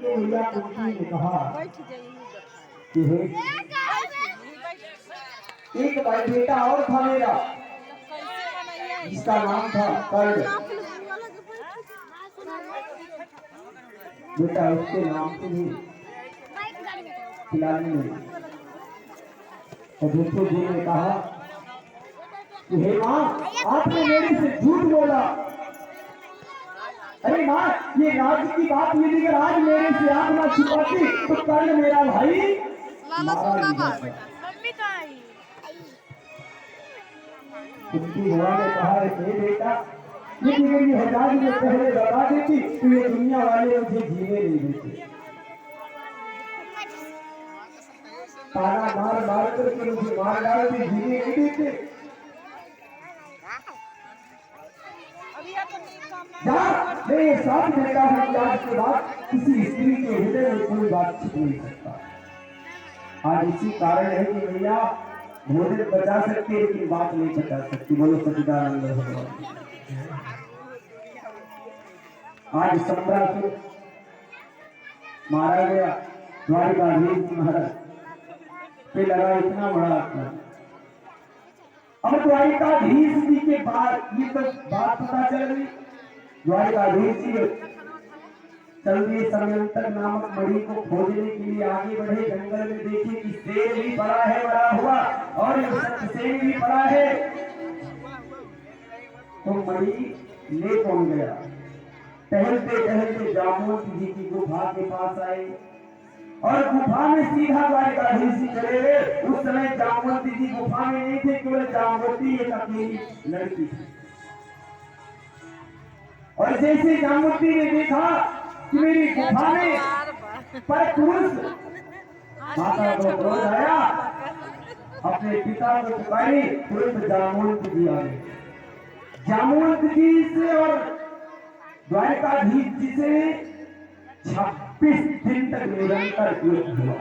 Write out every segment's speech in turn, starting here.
तो भैया कुंती ने कहा कि हे एक भाई बेटा और था मेरा जिसका नाम था कर्ण। बेटा उसके नाम से ही खिलाड़ी ने तो दूसरे जी ने कहा कि हे माँ आपने मेरे से झूठ बोला। अरे माँ ये राज की बात यदि अगर आज मेरे से आप ना छुपाती तो कल मेरा भाई मारा नहीं जाता। कुंती बुआ ने कहा हे बेटा यदि मेरी हजार में पहले बता देती तो ये दुनिया वाले मुझे जीने नहीं देते। ताना मार मार करके मुझे मार डालते जीने नहीं देते। मेरे साथ बेटा हूँ कि आज के बाद किसी स्त्री के हृदय में कोई बात छिप नहीं सकता। आज इसी कारण है कि भैया भोजन बचा सकती है लेकिन बात नहीं बचा सकती। बोलो सच्चिदानंद भगवान। आज सम्राट मारा गया द्वारिकाधीश महाराज पे लगा इतना बड़ा आक्रमण। अब द्वारिकाधीश जी के बाद ये तो बात पता चल गई। द्वारिकाधीश जी चल दिए समयंतर नामक मणि को खोजने के लिए आगे बढ़े। जंगल में देखे कि शेर भी पड़ा है बड़ा हुआ और शेर भी पड़ा है तो मणि ले कौन गया। टहलते टहलते जामवंत जी की गुफा के पास आए और गुफा में सीधा द्वारिकाधीश जी चले गए। उस समय जामवंत जी गुफा में नहीं थे, केवल जामवंती एक अकेली लड़की थी। और जैसे जामवंती ने देखा कि मेरी गुफा में पर पुरुष माता को क्रोध आया, अपने पिता को पुकारी, तुरंत जामवंत जी आ गए। जामवंत जी से और द्वारिकाधीश जी से 26 दिन तक निरंतर युद्ध हुआ।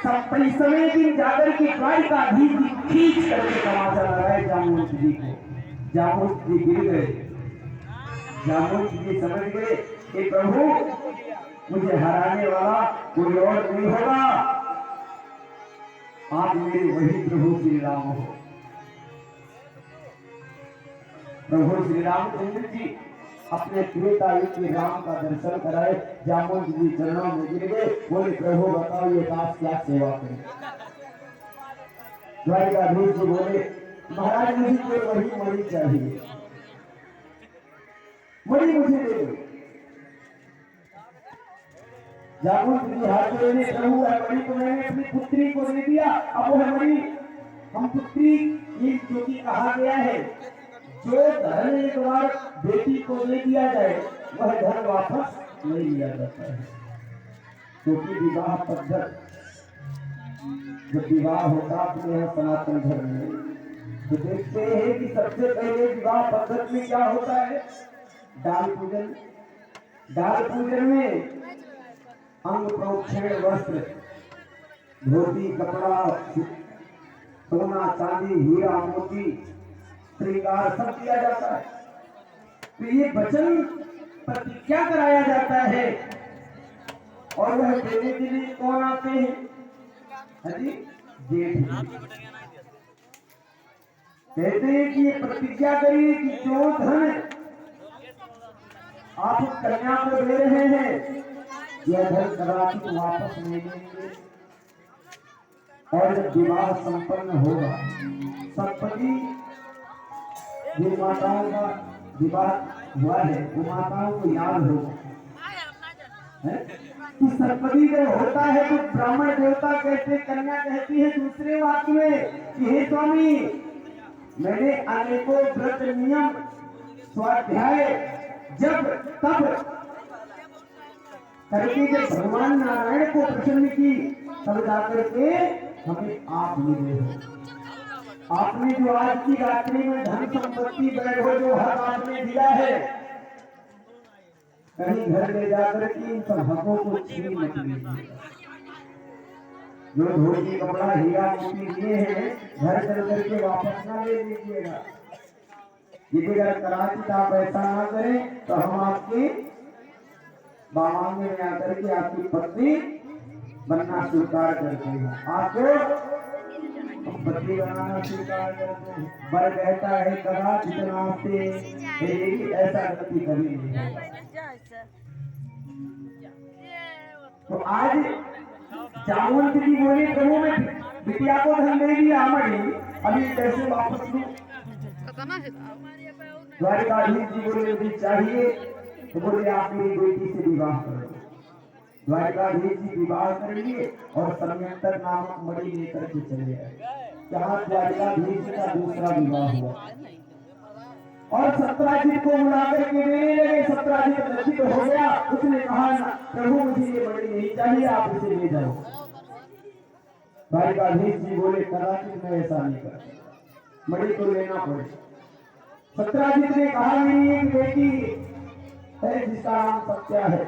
27वें दिन जाकर के द्वारिकाधीश जी खींच करके तमाचा लगाए जामवंत जी को। जामवंत जी गिर गए। जामवंत जी समझ गए कि प्रभु मुझे हराने वाला कोई और नहीं होगा, आप मेरे वही प्रभु श्री राम हो। प्रभु श्री रामचंद्र जी अपने त्रेता युग के राम का दर्शन कराए। जामवंत जी चरणों में गिर गए, बोले प्रभु बताओ ये दास क्या सेवा करें। द्वारिकाधीश जी बोले महाराज मुझे तो वही मणि चाहिए, मणि मुझे दे दो। जामवंत जी हाथ जोड़े प्रभु मणि को मैंने अपनी पुत्री को दे दिया, अब वह मणि हम पुत्री ये जो कि कहा गया है जो धन एक बार बेटी को दे दिया जाए वह धन वापस नहीं लिया जाता है। क्योंकि विवाह पद्धत जब विवाह होता अपने यहाँ सनातन धर्म में तो देखते हैं कि सबसे पहले विवाह पद्धत में क्या होता है, दान पूजन। दान पूजन में अंग प्रोक्षण वस्त्र धोती कपड़ा सोना चांदी हीरा मोती श्रृंगार सब किया जाता है। तो ये वचन प्रतिज्ञा कराया जाता है और वह देने के लिए कौन आते हैं, अजी जेठ। कहते हैं कि ये प्रतिज्ञा करिए कि जो धन आप कन्या को दे रहे हैं यह धन कदाचित वापस नहीं देंगे और जब विवाह संपन्न होगा सप्तमी जिन माताओं का विवाह हुआ है वो माताओं को याद होगा कि सप्तमी जब होता है तो ब्राह्मण देवता कहते कन्या कहती है दूसरे वाक्य में कि हे स्वामी मैंने अनेकों व्रत नियम स्वाध्याय जब तब करके जब भगवान नारायण को प्रसन्न की तब जाकर के हमें आप मिले हो। आपने जो आज की रात्रि में धन संपत्ति वैभव जो हक आपने दिया है कहीं घर ले जाकर के इन सब हकों को छीन मत लीजिए। जो धोती कपड़ा हीरा मोती दिए हैं घर चल करके वापस ना ले लीजिएगा। यदि अगर कदाचित आप ऐसा ना करें तो हम आपके बाबा में आकर के आपकी पत्नी बनना स्वीकार करते हैं, आपको पत्नी बनाना स्वीकार करते हैं। बर कहता है कदाचित नास्ते, ऐसा गलती कभी नहीं होगा। तो आज जामवंत जी बोले प्रभु में बिटिया को धन दे दिया मणि, अभी कैसे वापस लूं? द्वारिकाधीश जी बोले यदि चाहिए तो बोले आप मेरी बेटी से विवाह करो। द्वारिकाधीश जी विवाह कर लिए और समयंतर नामक मणि लेकर के चले आए। जहाँ द्वारिकाधीश जी का दूसरा विवाह हुआ और सत्राजित को बुलाकर के देने लगे। सत्राजित लज्जित हो गया, उसने कहा प्रभु मुझे ये मणि नहीं चाहिए, आप इसे ले जाओ। द्वारिकाधीश जी बोले कदाचित मैं ऐसा नहीं करता, मणि तो लेना पड़े। सत्राजित ने कहा मेरी एक बेटी है जिसका नाम सत्या है,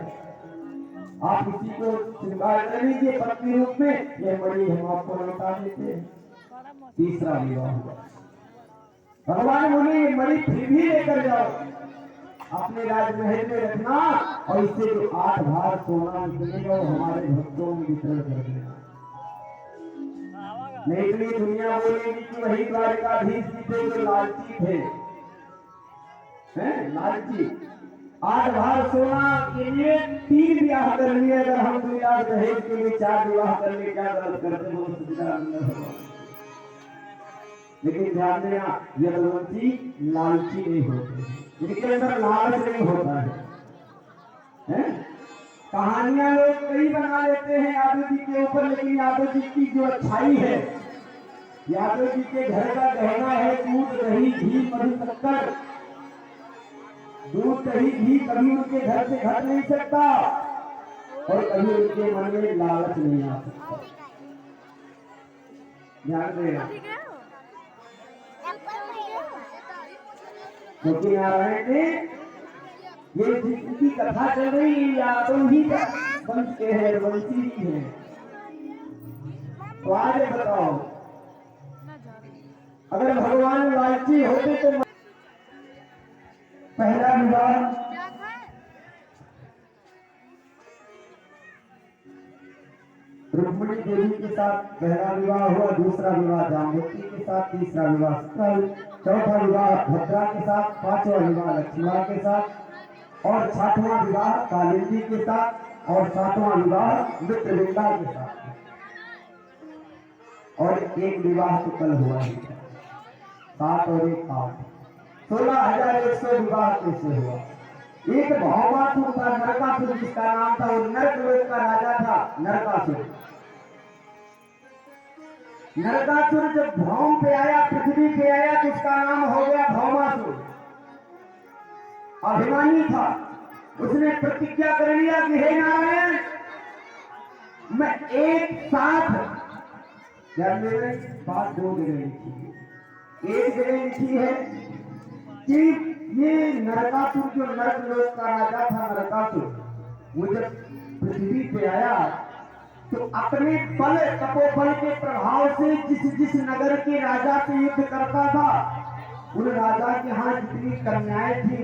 आप इसी को श्रृंगार कर लीजिए पत्नी रूप में, ये मणि हम आपको लौटा देते हैं। तीसरा विवाह हुआ। भगवान बोले ये मणि फिर भी लेकर जाओ, अपने राजमहल में रखना और इससे जो 8 भार सोना निकलेगा वो हमारे भक्तों में वितरण कर देना। नहीं तो ये दुनिया बोलेगी कि वही द्वारिकाधीश जी थे जो लालची थे, हैं लालची। 8 भार सोना के लिए 3 विवाह कर लिए, अगर हम 2 लाख दहेज के लिए 4 विवाह कर ले क्या गलत करते हो भगवान। लेकिन ध्यान देना यदुवंशी लालची नहीं होते, इनके अंदर लालच नहीं होता है? कहानियां लोग कई बना लेते हैं यादव जी के ऊपर, लेकिन यादव जी की जो अच्छाई है, यादव जी के घर का गहना है दूध दही घी मधु शक्कर। दूध दही घी कभी उनके घर से घट नहीं सकता और कभी उनके मन में लालच नहीं आ सकता। ध्यान देना, क्योंकि नारायण ने ये जिसकी कथा चल रही है यादव ही का वंश के है, वंशी ही है। तो आज बताओ अगर भगवान लालची होते तो पहला विवाह रुक्मिणी देवी के साथ पहला विवाह हुआ, दूसरा विवाह जाम्बवती के साथ, तीसरा विवाह चौथा विवाह भद्रा के साथ, 5वां विवाह लक्ष्मणा के साथ और 6वां विवाह कालिंदी के साथ और 7वां विवाह मित्रविंदा के साथ। और एक विवाह तो कल हुआ ही, 7 और 1 8, 16,100 विवाह कैसे हुआ। एक भौमासुर था, नरकासुर जिसका नाम था, वो नरकलोक का राजा था नरकासुर। नरकासुर जब भौम पे आया, पृथ्वी पे आया तो उसका नाम हो गया भौमासुर। अभिमानी था, उसने प्रतिज्ञा कर लिया कि हे नारायण मैं एक साथ, बात 2 जगह लिखी है। एक जगह लिखी है कि ये नरकासुर जो नरकलोक का राजा था नरकासुर, वो जब पृथ्वी पे आया तो अपने बल तपोबल के प्रभाव से जिस नगर के राजा से युद्ध करता था, उन राजा के यहाँ जितनी कन्याएं थी,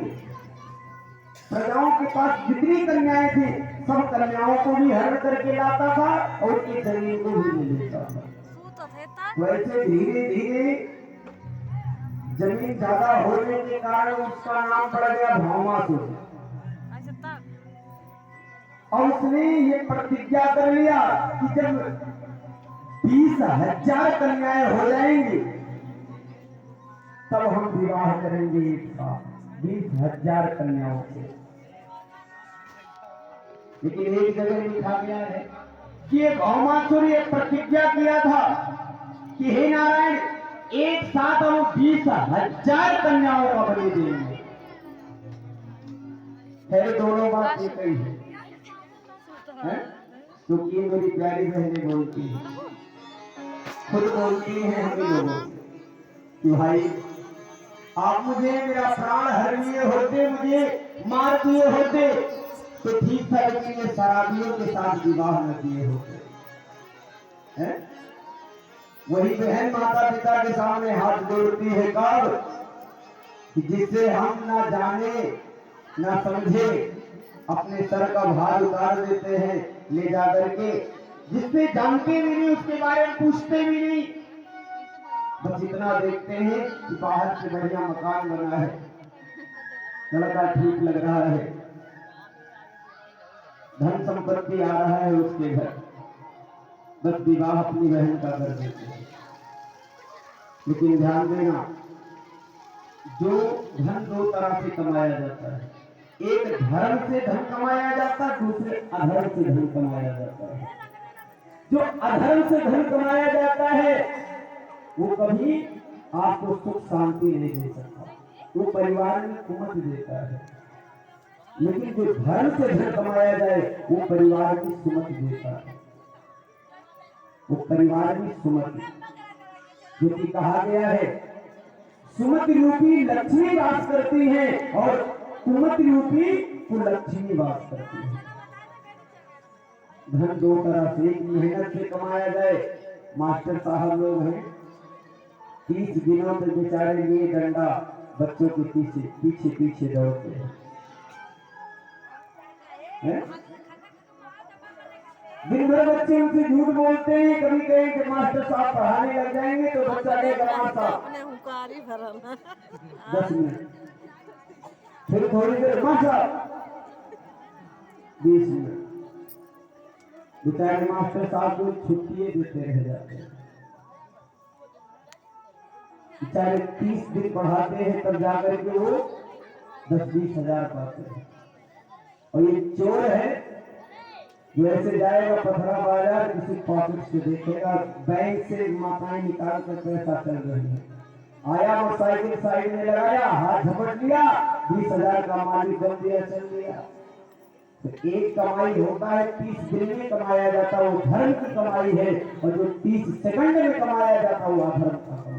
प्रजाओं के पास जितनी कन्याएं थी, सब कन्याओं को भी हरण करके लाता था और उनकी जमीन को भी ले लेता था। वैसे धीरे धीरे जमीन ज्यादा होने के कारण उसका नाम पड़ गया भौमासुर। और उसने ये प्रतिज्ञा कर लिया कि जब 20,000 कन्याएं हो जाएंगी तब हम विवाह करेंगे एक साथ 20,000 कन्याओं से। लेकिन एक जगह लिखा गया है कि भौमासुर ये प्रतिज्ञा किया था कि हे नारायण एक साथ हम 20,000 कन्याओं का बलि देंगे। है दोनों बात एक ही है, क्योंकि तो मेरी प्यारी बहनें बोलती हैं, खुद बोलती हैं हम लोगों कि भाई आप मुझे मेरा प्राण हर लिए होते, मुझे मार दिए होते तो ठीक था, लेकिन ये शराबियों के साथ विवाह न किए होते हैं। वही बहन माता पिता के सामने हाथ जोड़ती है कब, जिससे हम ना जाने ना समझे अपने सर का भार उतार देते हैं ले जाकर के, जिससे जानते भी नहीं उसके बारे में पूछते भी नहीं, बस इतना देखते हैं कि बाहर से बढ़िया मकान बना है, लड़का ठीक लग रहा है, धन संपत्ति आ रहा है उसके घर, बस विवाह अपनी बहन का कर देते हैं। लेकिन ध्यान देना, जो धन दो तरह से कमाया जाता है, एक धर्म से धन कमाया जाता है, दूसरे अधर्म से धन कमाया जाता है। जो अधर्म से धन कमाया जाता है वो कभी आपको सुख शांति नहीं दे सकता, वो परिवार में कुमत देता है। लेकिन जो धर्म से धन कमाया जाए वो परिवार की सुमत देता है, वो परिवार की सुमति, जो कि कहा गया है सुमति रूपी लक्ष्मी वास करती है और कुमति रूपी कुलक्ष्मी वास करती है। धन दो तरह से, एक मेहनत से कमाया जाए, मास्टर साहब लोग हैं 30 दिनों तक बेचारे लिए डंडा बच्चों के पीछे पीछे पीछे दौड़ते हैं, दिन भर बच्चे उनसे झूठ बोलते हैं, कभी कहीं कि मास्टर साहब पढ़ाने लग जाएंगे तो बच्चा कहेगा मास्टर 10 मिनट, फिर थोड़ी देर मास्टर 20 मिनट, बेचारे मास्टर साहब को छुट्टी देते रह जाते हैं। बेचारे 30 दिन पढ़ाते हैं तब जाकर के वो 10-20 हजार पाते हैं। और ये चोर है जो ऐसे जाएगा पथरा बाजार, किसी पॉकेट से देखेगा बैंक से माताएं निकाल कर पैसा चल रही है, आया मोटरसाइकिल साइड में लगाया, हाथ झपट लिया, 20 हजार का मालिक बन दिया, चल दिया। तो एक कमाई होता है 30 दिन में कमाया जाता है, वो धर्म की कमाई है, और जो 30 सेकंड में कमाया जाता है वो अधर्म का कमाई है।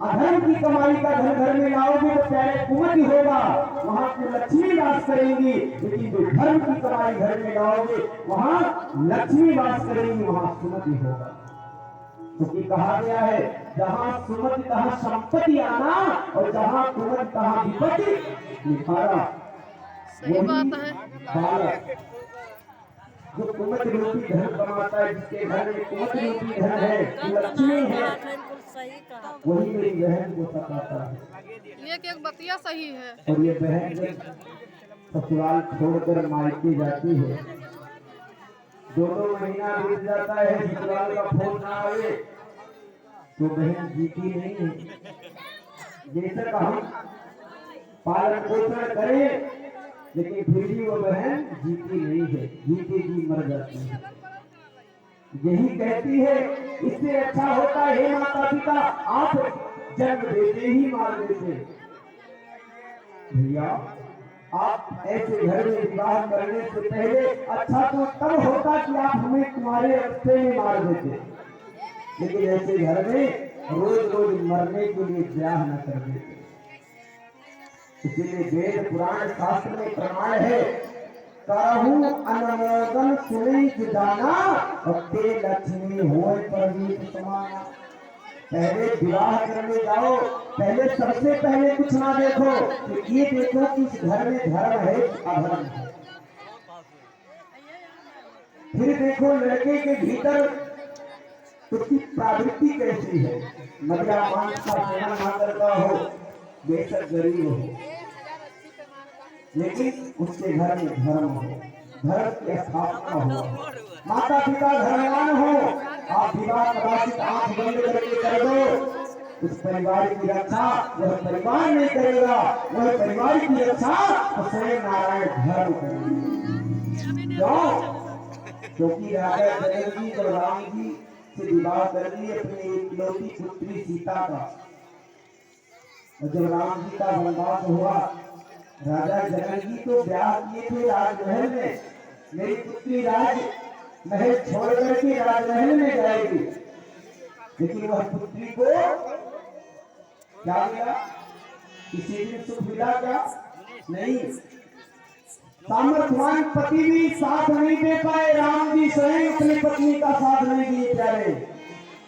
अधर्म की कमाई का धन घर में लाओगे तो प्यारे कुमति होगा, वहां को लक्ष्मी वास करेंगी, लेकिन जो धर्म की कमाई घर में लाओगे वहां लक्ष्मी वास करेंगी, वहां सुमति होगा। क्योंकि कहा गया है जहां सुमति तहां संपत्ति आना और जहां कुमति तहां विपत्ति निखारा। सही बात है। बालक जो कुमति रूपी धन कमाता है, जिसके घर में कुमति रूपी धन है, लक्ष्मी है, वही मेरी बहन को सताता है। ये एक बतिया सही है। और ये बहन जब ससुराल छोड़कर मायके जाती है, 2 महीना बीत जाता है, ससुराल का फोन ना आए तो बहन जीती नहीं है। जैसे हम पालन पोषण करें लेकिन फिर भी वो बहन जीती नहीं है, जीते जी मर जाती है। यही कहती है इससे अच्छा होता है माता पिता आप जन्म देते ही मार देते। भैया आप ऐसे घर में विवाह करने से पहले अच्छा तो तब होता कि आप हमें तुम्हारे अवस्थे में मार देते, लेकिन ऐसे घर में रोज रोज मरने के लिए ब्याह न कर देते। इसीलिए वेद पुराण शास्त्र में प्रमाण है, करहु अनुमोदन सुनि जाना और ते लक्ष्मी होय परवीत समाना। पहले विवाह करने जाओ, पहले सबसे पहले कुछ ना देखो कि ये देखो कि इस घर में धर्म है अधर्म है, फिर देखो लड़के के भीतर उसकी प्रवृत्ति कैसी है। मदिरा मांस का सेवन ना करता हो, बेशक गरीब हो, लेकिन उसके घर में धर्म हो, धर्म की स्थापना हो, माता पिता धर्मवान हो। आप विवाह कदाचित आंख बंद करके कर दो, उस परिवार की रक्षा वह परिवार नहीं करेगा, वह परिवार की रक्षा तो स्वयं नारायण धर्म करेंगे। क्योंकि राजा जनक जी जब राम जी से विवाह कर लिए अपनी इकलौती पुत्री सीता का, और जब राम जी का वनवास हुआ, राजा जनक जी तो ब्याह किए थे राजमहल में, मेरी पुत्री राज महल छोड़ करके राजमहल में जाएगी, लेकिन वह पुत्री को क्या मिला? किसी दिन सुख मिला क्या? नहीं। सामर्थ्यवान पति भी साथ नहीं दे पाए, राम जी स्वयं अपनी पत्नी का साथ नहीं दिए प्यारे।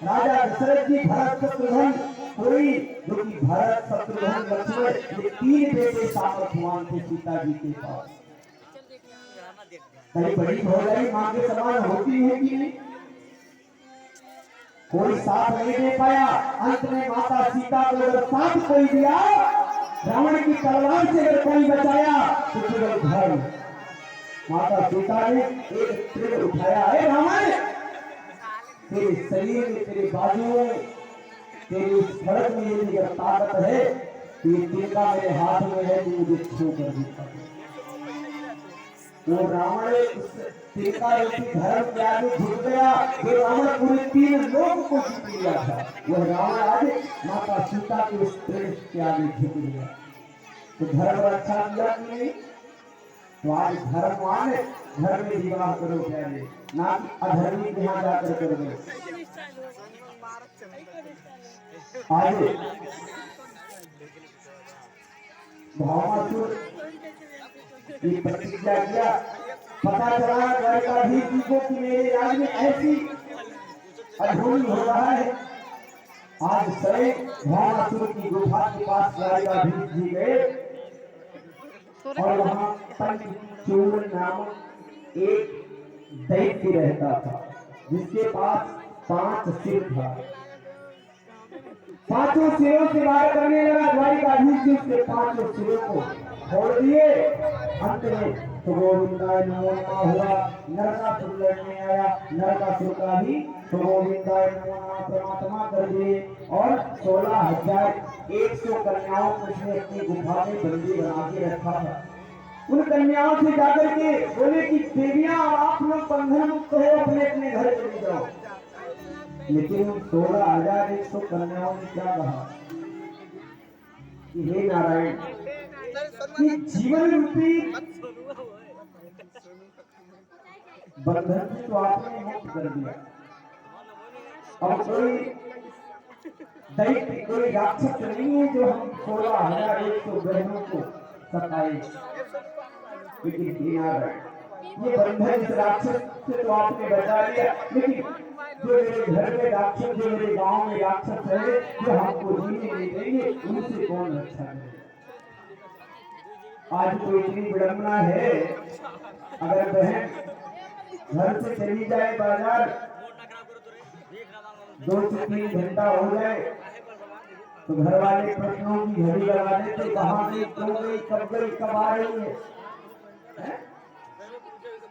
राजा दशरथ जी भरत शत्रुघ्न कोई, जो कि भरत शत्रुघ्न लक्ष्मण ये 3 बेटे सामर्थ्यवान थे सीता जी के पास, कहीं बड़ी भौजाई मां के समान होती है कि नहीं? कोई साथ नहीं दे पाया। अंत में माता सीता को अगर साथ कोई दिया, रावण की तलवार से अगर कोई बचाया, तो केवल धर्म। माता सीता ने एक तीर उठाया, है रावण, तेरे शरीर में, तेरे बाजुओं में, तेरी उस फड़क में यदि अगर ताकत है, तो ये तिनका मेरे हाथ में है, तो मुझे छू कर दिखा। वो रावण उस तिनका रूपी धर्म के आगे झुक गया। जो रावण पूरे 3 लोग को जीत लिया था, वह रावण आज माता सीता के उस प्रेम के आगे झुक गया। तो धर्म रक्षा किया कि नहीं? तो आज धर्मवान घर में विवाह करो प्यारे, ना कि अधर्मी के यहाँ जाकर करोगे। आगे भावासुर की प्रतिज्ञा किया। पता चला द्वारकाधीश जी को कि मेरे राज में ऐसी अधूरी हो रहा है। आज स्वयं भावासुर की गुफा के पास द्वारकाधीश जी गए और वहां पंचचूड़ नामक एक दैत्य रहता था, जिसके पास 5 सिर था। 5 सिरों से वार करने लगा। द्वारकाधीश जी उसके 5 सिरों को छोड़ दिए। अंत में तो गोविंदाय नमो नमः हुआ। नरकासुर लड़ने आया, नरकासुर का भी तो गोविंदाय नमो नमः परमात्मा कर दिए और 16,100 कन्याओं को उसने अपनी गुफा में बंदी बना के रखा था। उन कन्याओं से जाकर के बोले कि देवियां, आप लोग बंधन मुक्त हो, अपने अपने घर चले जाओ। लेकिन उन 16,100 कन्याओं ने क्या कहा कि हे नारायण, कि जीवन रूपी बंधन से तो आपने मुक्त कर दिया। अब कोई दैत्य, कोई राक्षस नहीं है जो हम 16,100 बहनों को सताए। लेकिन हे नारायण, ये बंधन इस राक्षस से तो आपने बचा लिया, लेकिन जो मेरे घर में राक्षस, जो मेरे गांव में राक्षस है, जो हमको जीने नहीं देंगे, उनसे कौन रक्षा करेगा? आज तो इतनी विडंबना है, अगर बहन घर से चली जाए बाजार, 2 से 3 घंटा हो जाए, तो घर वाले प्रश्नों की घड़ी लगा देते, कहाँ गई, क्यों गई, कब गई, कब आ रही है?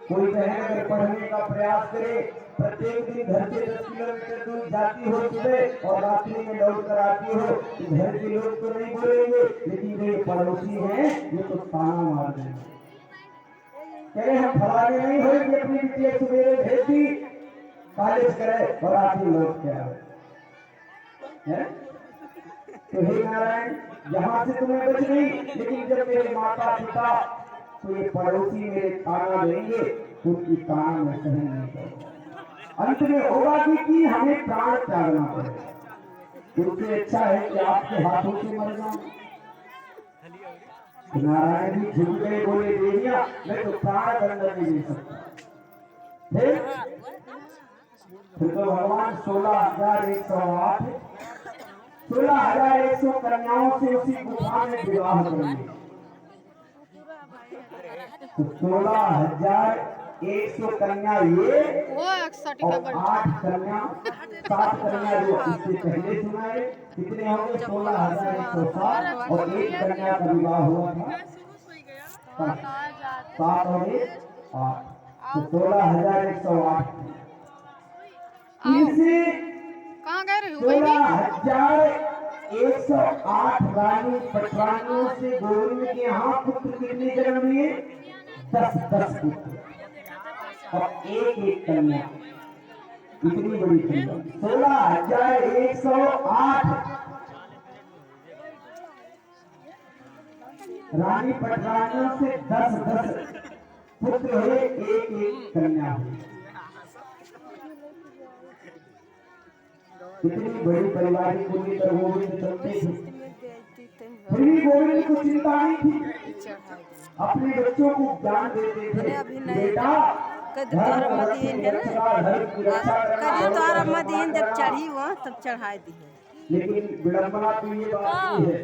कोई बहन अगर पढ़ने का प्रयास करे, प्रत्येक दिन घर से 10 किलोमीटर दूर जाती हो सुबह और रात्रि में लौट कर आती हो, तो घर के लोग तो नहीं बोलेंगे, लेकिन जो पड़ोसी हैं ये तो ताना मार देंगे। कहे हम फलाने नहीं हो कि अपनी बिटिया सवेरे भेज दी, कॉलेज करे और रात्रि लौट के आए। तो हे नारायण, यहाँ से तुम्हें बच गई, लेकिन जब मेरे माता पिता तो ये पड़ोसी मेरे ताना देंगे, तो उनकी ताना में सहन नहीं करूंगा। अंत में होगा कि हमें प्राण त्यागना पड़ेगा। इससे अच्छा है कि आपके हाथों से मर जाऊं। नारायण जी झुक गए, बोले देविया, मैं तो प्राण दंड नहीं दे सकता। फिर तो भगवान 16,108 कन्याओं से उसी गुफा में विवाह करेंगे। 16,100 कन्या ये और 8 कन्या, 7 कन्या जो इससे पहले सुनाए, कितने होंगे? 16,107 और 1 कन्या का विवाह हुआ था 7 और 1 8, तो 16,108। इनसे कहाँ गए रही हो? 16,108 रानी पटरानियों से गोविंद के यहाँ पुत्र कितने जन्म लिए? 10 पुत्र और 1 कन्या। कितनी बड़ी संख्या? 16,108 रानी पटरानियों से 10 पुत्र हुए, 1 कन्या हुई। कितनी बड़ी पारिवारिक पूरी पर गोविंद चलते थे। फिर भी गोविंद को चिंता नहीं थी, अपने बच्चों को ज्ञान देते थे। बेटा तोहरा मदीन है ना, कभी तोहरा मदीन जब चढ़ी हो तब चढ़ाई दी है। लेकिन विडंबना तो ये बात नहीं है,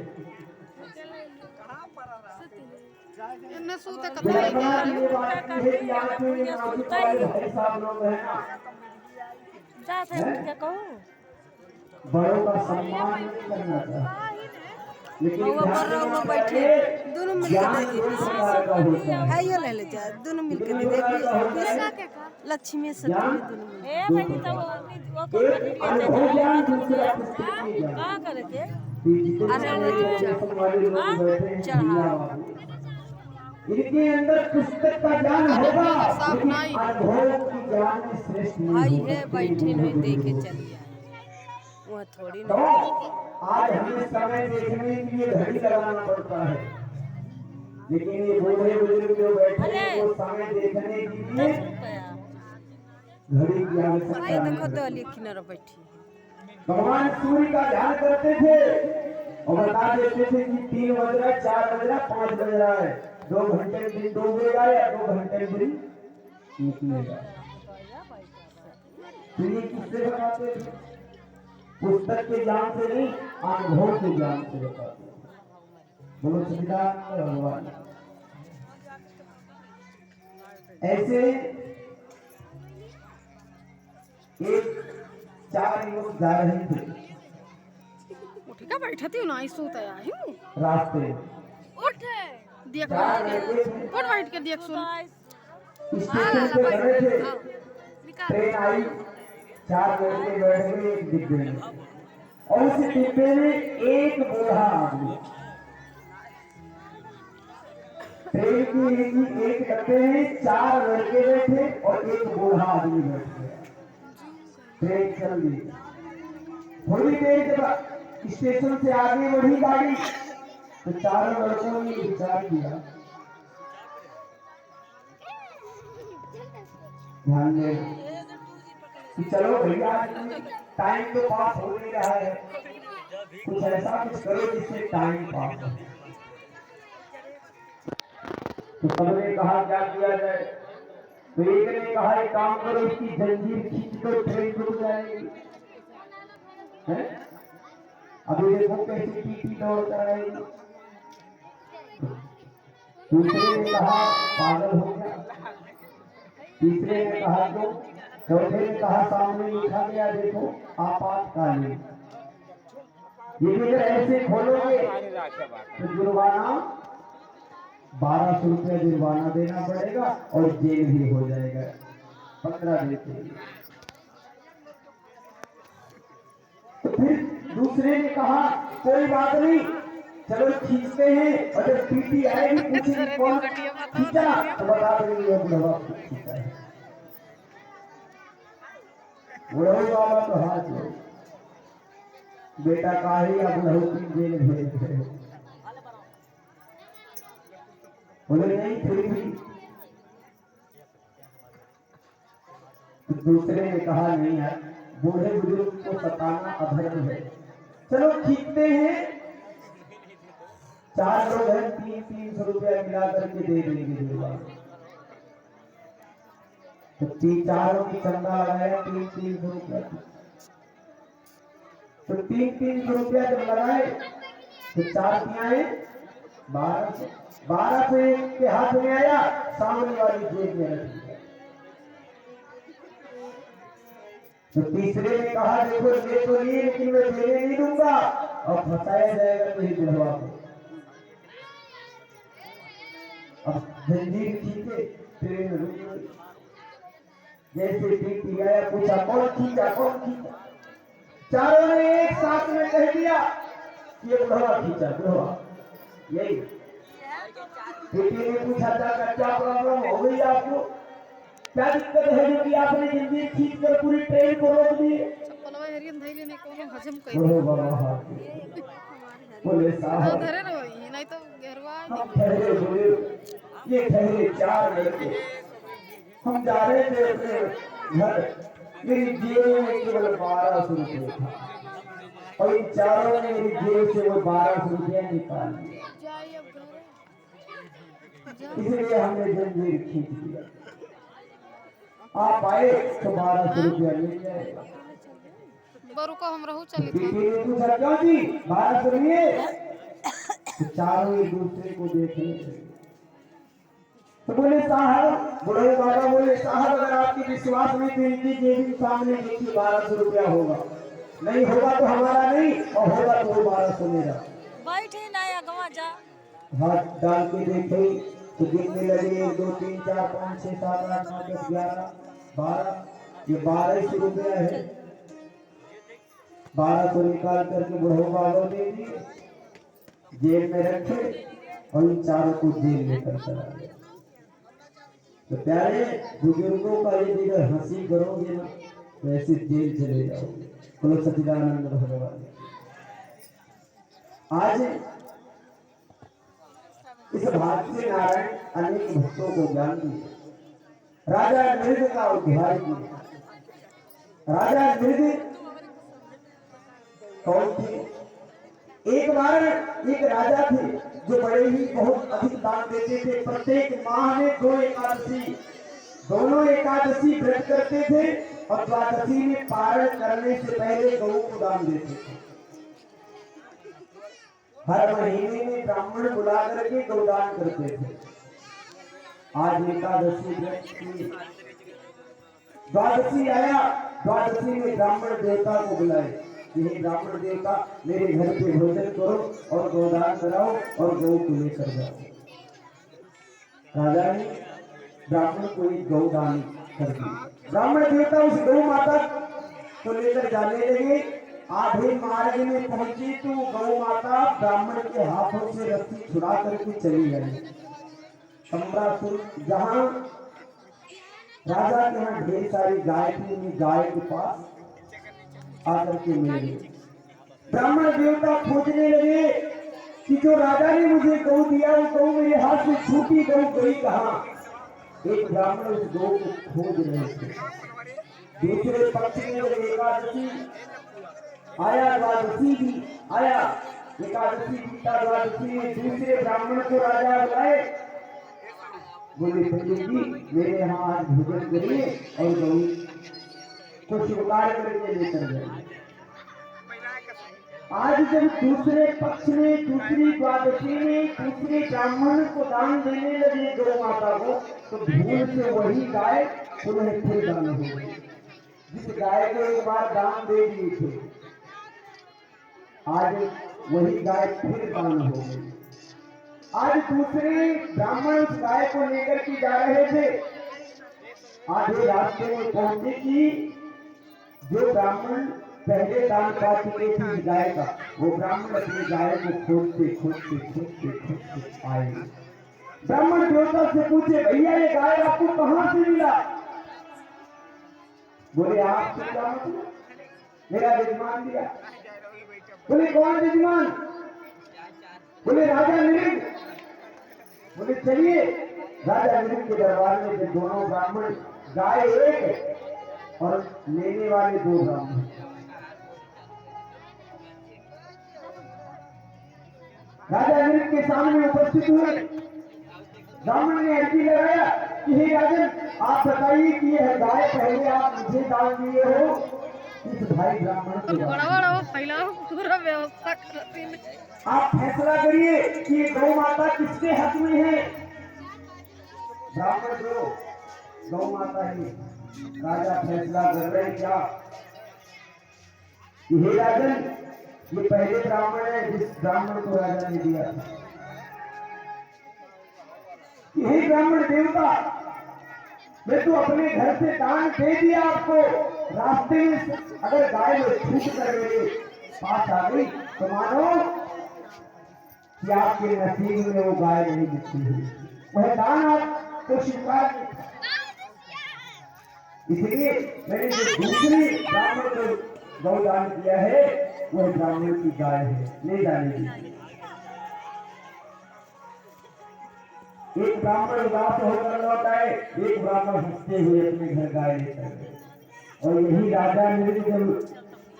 इन्हें सूते कतई ये क्या ये बात की है कि आपके ये मौजूद वाले भाई साहब लोग हैं ना, जात है उठ के कहूँ बड़ों का सम्मान नहीं करना चाहिए, लेकिन वो ध्यान बर्रा देना में बैठे चाहिए, दोनों मिल के ज्ञान दे दो दी प्रकार का होता है। है यो ले ले जा दोनों मिल के कितने दे प्रकार का होता है? दे लक्ष्मी सती ज्ञान में दोनों मिल ए दो भाई तो प्रकार। एक अनुभव ज्ञान, दूसरा पुस्तकीय ज्ञान। कहाँ करे के जितने अरे सारे वो जो लेखक वाले लोग बैठे हैं चढ़ा। दुनिया वाले, इनके अंदर पुस्तक का ज्ञान होगा, लेकिन अनुभव की ज्ञान में श्रेष्ठ नहीं भाई हो है सकते। बैठे नहीं दे के चलिए वह थोड़ी तो नहीं आज हमें समय देखने के लिए घड़ी लगाना पड़ता है, लेकिन ये बूढ़े बुजुर्ग जो बैठे हैं वो समय देखने के लिए 10 रुपया घड़ी की आवश्यकता ये नहीं देखो है। दो किनारा बैठी भगवान सूर्य का ध्यान करते थे और बता देते थे कि 3 बज रहा है, 4 बज रहा है, 5 बज रहा है, 2 घंटे में दिन डूबेगा या 2 घंटे में दिन निकलेगा। तो ये किससे बताते थे? पुस्तक के ज्ञान से नहीं, अनुभव के ज्ञान से बताते थे। बोलो सच्चिदानंद भगवान। ऐसे एक 4 युवक जा रहे थे उठ के बैठे थी ना सूते आई हूँ रास्ते, उठ देख जा रहे थे, उठ बैठ के देख सुन स्टेशन पे खड़े थे, ट्रेन आई, 4 लड़के बैठ गए एक डिब्बे में, और उस डिब्बे में एक बूढ़ा आदमी, ट्रेन की एक डब्बे में 4 लड़के बैठे और एक बूढ़ा आदमी बैठ गया। ट्रेन चल गई, थोड़ी देर के बाद स्टेशन से आगे बढ़ी गाड़ी, तो 4 लड़कों ने विचार किया, ध्यान दे कि चलो भैया टाइम तो पास हो नहीं रहा है, कुछ ऐसा कुछ करो जिससे टाइम पास हो। तो सबने कहा क्या किया जाए? तो एक ने कहा एक काम करो, इसकी जंजीर खींच कर ट्रेन रुक जाएगी। हैं? अभी देखो कैसे टीटी दौड़ कर आएगी। दूसरे ने कहा पागल हो गया, तीसरे ने कहा तो, चौथे ने कहा सामने लिखा गया देखो आपातकालीन, ये भी अगर ऐसे खोलोगे तो जुर्माना 1200 रुपया जुर्माना देना पड़ेगा और जेल भी हो जाएगा 15 दिन के लिए। तो फिर दूसरे ने कहा कोई बात नहीं, चलो खींचते हैं, और जब टीटी आएगी पूछेगी कौन खींचा तो बता देंगे ये बुढ़वा खींचा है। बुढ़ऊ वाला तो हाथ लो, बेटा काहे या बुढ़ऊ की जेल भेज रहे हो? बोले नहीं फिर भी। तो दूसरे ने कहा नहीं यार, बूढ़े बुजुर्ग को सताना अधर्म है, चलो खींचते हैं, 4 लोग हैं, 300 रुपया मिला करके दे देंगे जुर्माना। तो 4 की चंदा लगाया 300 रुपया, तो 300 रुपया जब लगाए तो 4 दिया है 1200 एक के हाथ में आया, सामने वाली जेब में रख दिया। तो तीसरे ने कहा देखो ये तो नहीं, लेकिन मैं देने नहीं दूंगा और फंसाया जाएगा मेरी बुढ़वा को। अब जंजीर खींचे, ट्रेन रुक गई। जैसे टीटी आया पूछा कौन खींचा कौन खींचा, चारों ने एक साथ में कह दिया ये बुढ़वा खींचा, बुढ़वा। यही टीटी ने पूछा क्या प्रॉब्लम हो गई आपको, क्या दिक्कत है जो कि आपने जंजीर खींच कर पूरी ट्रेन को रोक दी? चप्पलवा हेरियन धैले ने कोनो हजम कई बोले बाबा, बोले साहब धरे रही नहीं तो घेरवा हम ठहरे बोले, ये ठहरे 4 लड़के, हम जा रहे थे अपने घर, मेरी जेब में केवल 1200 रुपये था और इन चारों ने मेरी जेब से वो 1200 रुपया निकाल लिया, जाइए अब घरे इसलिए हमने जंजीर खींच दिया। आप आए तो 1200 रुपया मिल जाएगा। बरु को हम रहू चली टीटी था ने पूछा क्यों जी 1200 लिए? तो चारों एक दूसरे को देखने लगे। तो बोले साहब, बुढ़े बाबा बोले साहब अगर आपकी विश्वास नहीं तो इनकी जेबी सामने देखिए 1200 रुपया होगा, नहीं होगा तो हमारा नहीं और होगा तो 1200 मेरा। बैठे ना अगवा जा हाथ डाल के देखे तो गिनने लगे 1 2 3 4 5 6 7 8 9 10 11 12, ये 1200 रुपया है। 1200 निकाल करके बुढ़ो बाबा दे दिए, जेब में रखे और इन चारों को जेल लेकर चला गया। तो प्यारे बुजुर्गों का यदि हंसी करोगे ना तो ऐसे जेल चले जाओगे। बोलो सच्चिदानंद भगवान। आज इस भारतीय नारायण अनेक भक्तों को ज्ञान दिए, राजा मृग का उद्धार किया। राजा मृग कौन थे? एक बार एक राजा थे जो बड़े ही बहुत अधिक दान देते थे। प्रत्येक माह में 2 एकादशी, दोनों एकादशी व्रत करते थे और द्वादशी में पारण करने से पहले गौ को दान देते थे। हर महीने में ब्राह्मण बुला करके गौदान करते थे। आज एकादशी व्रत की द्वादशी आया, द्वादशी में ब्राह्मण देवता को बुलाए, यही ब्राह्मण देवता मेरे घर पे भोजन करो और गौदान कराओ और गौ को लेकर जाओ। राजा ने ब्राह्मण को एक गौदान कर दी। ब्राह्मण देवता उस गौ माता को लेकर जाने लगे। आधे मार्ग में पहुंची तो गौ माता ब्राह्मण के हाथों से रस्सी छुड़ा करके चली गई। अमरासुर जहां राजा के यहाँ ढेर सारी गाय थी, उन्हीं गाय के पास आकर के मिले। ब्राह्मण देवता खोजने लगे कि जो राजा ने मुझे गौ दिया वो गौ मेरे हाथ से छूटी, गौ गई कहाँ? एक ब्राह्मण उस गौ को खोज रहे थे। दूसरे पक्ष में एकादशी आया, द्वादशी भी आया, एकादशी बीता, द्वादशी में दूसरे ब्राह्मण को राजा बुलाए। बोले पंडित जी मेरे यहाँ आज भोजन करिए और गौ को स्वीकार करके लेकर गए। आज जब दूसरे पक्ष में दूसरी द्वादशी में दूसरे ब्राह्मण को दान देने लगे गौ माता को, तो भूल से वही गाय पुनः फिर दान हो गई। जिस गाय को एक बार दान दे दिए थे, आज वही गाय फिर दान हो गई। आज दूसरे ब्राह्मण उस गाय को लेकर के जा रहे थे। आधे रास्ते में पहुंचे कि जो ब्राह्मण पहले दान पा चुके थे गाय का, वो ब्राह्मण अपनी गाय को खोजते खोजते खोजते खोजते आए। ब्राह्मण देवता से पूछे भैया ये गाय आपको कहां से मिला? बोले आपसे क्या मतलब? मेरा यजमान दिया। बोले कौन यजमान? बोले राजा मृग। बोले चलिए। राजा मृग के दरबार में थे दोनों ब्राह्मण, गाय एक और लेने वाले 2 ब्राह्मण। राजा मृग के सामने उपस्थित हुए। ब्राह्मण ने अर्जी लगाया कि हे राजन आप बताइए कि यह गाय पहले आप मुझे दान दिए हो इस भाई ब्राह्मण को? बड़ा फैलाओ पूरा व्यवस्था करती है। आप फैसला करिए कि ये गौ माता किसके हक में है। ब्राह्मण जो गौ माता ही। राजा फैसला कर रहे क्या? हे राजन ये पहले ब्राह्मण है जिस ब्राह्मण को राजा ने दिया था। यही ब्राह्मण देवता मैं तो अपने घर से दान दे दिया आपको, रास्ते में अगर गाय में छूट कर मेरे पास आ गई तो मानो कि आपके नसीब में वो गाय नहीं दिखती हुई, वह दान आपको स्वीकार नहीं था। इसलिए मैंने जो दूसरी ब्राह्मण को गौदान किया है वह ब्राह्मण की गाय है, ले जाने दी। एक ब्राह्मण उदास होकर लौट आए, एक ब्राह्मण हंसते हुए अपने घर गाय लेकर गए। और यही राजा मृग जब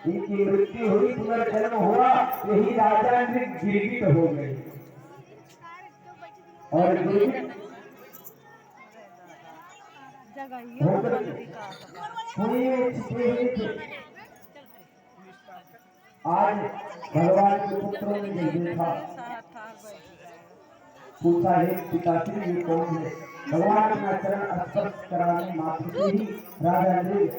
इनकी मृत्यु हुई, पुनर्जन्म हुआ, यही राजा मृग गिरगिट हो गए। और गिरगिट कुएं में छिपे हुए थे। आज भगवान के पुत्रों ने जब देखा, पूछा है पिताश्री ये कौन है? भगवान अपना चरण स्पर्श कराने मात्र से ही राजा इंद्र